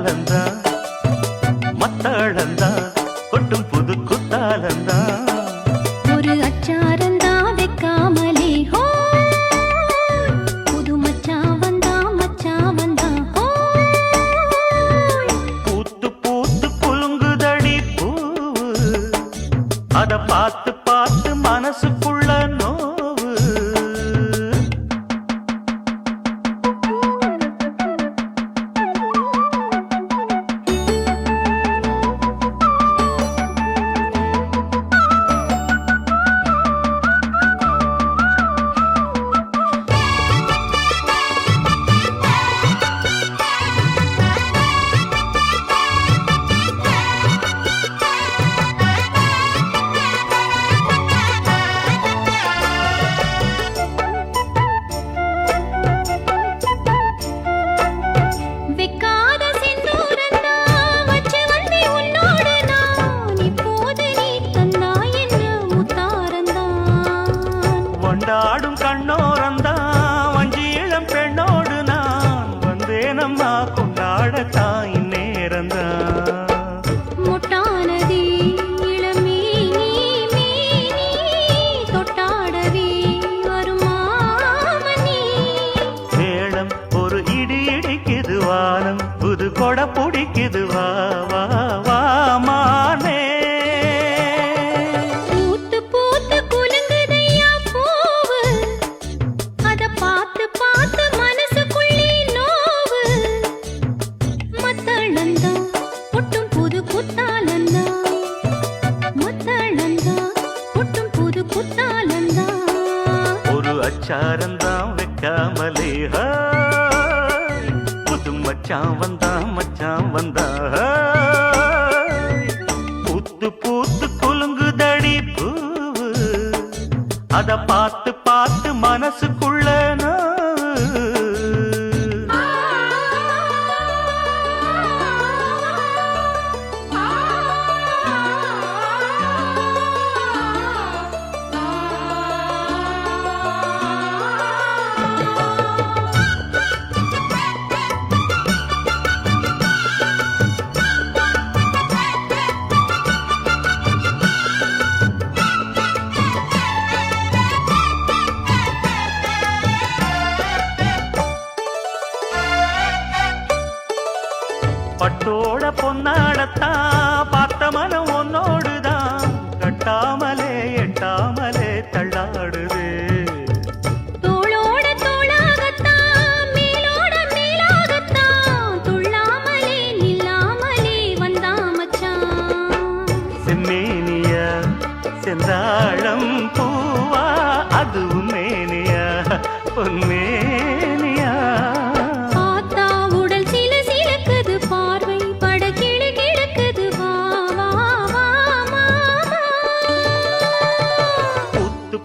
குத்தாலந்தா மத்தாளந்தா கொட்டும் புது குத்தாலந்தா ஒரு அச்சாரந்தா வைக்காமலே ஹோ புது மச்சான் வந்தா ஹோ பூத்து பூத்து குலுங்குதடி பூவு அத பார்த்து பார்த்து மனசுக்குள்ள நோவு கொண்டாடும் கண்ணோரந்தா வஞ்சி இளம் பெண்ணோடு நான் வந்தேனம்மா கொண்டாடத்தான் இந்நேரந்தா முட்டானதி இளமே நீ தொட்டாடவே வருமாமணி வேளம் ஒரு இடி இடிக்குது வானம் புது கொடை பிடிக்குது வா வா வா மானே ஒரு அச்சாரந்தான் வைக்காமலே புது மச்சான் வந்தா பூத்து பூத்து குலுங்குதடி பூவு அத பார்த்து பார்த்து மனசுக்குள்ள பட்டோட பொன்னாடத்தான் பார்த்த மனம் உன்னோடுதான் கட்டாமலே எட்டாமலே தள்ளாடுது தோளோட தோளாகத்தான் மேலோட மேலாகத்தான் துள்ளாமலே நில்லாமலே வந்தா மச்சான் செம்மேனியா செந்தாழம் பூவா அதுவும் மேனியா பொன்மேனியா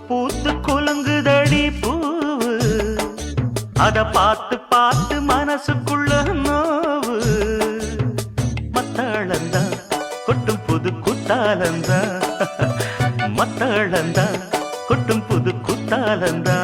பூத்து குலுங்குதடி பூவு அத பார்த்து பார்த்து மனசுக்குள்ள நோவு மத்தாளந்தா கொட்டும் புது குத்தாலந்தா மத்தாளந்தா கொட்டும் புது குத்தாலந்தா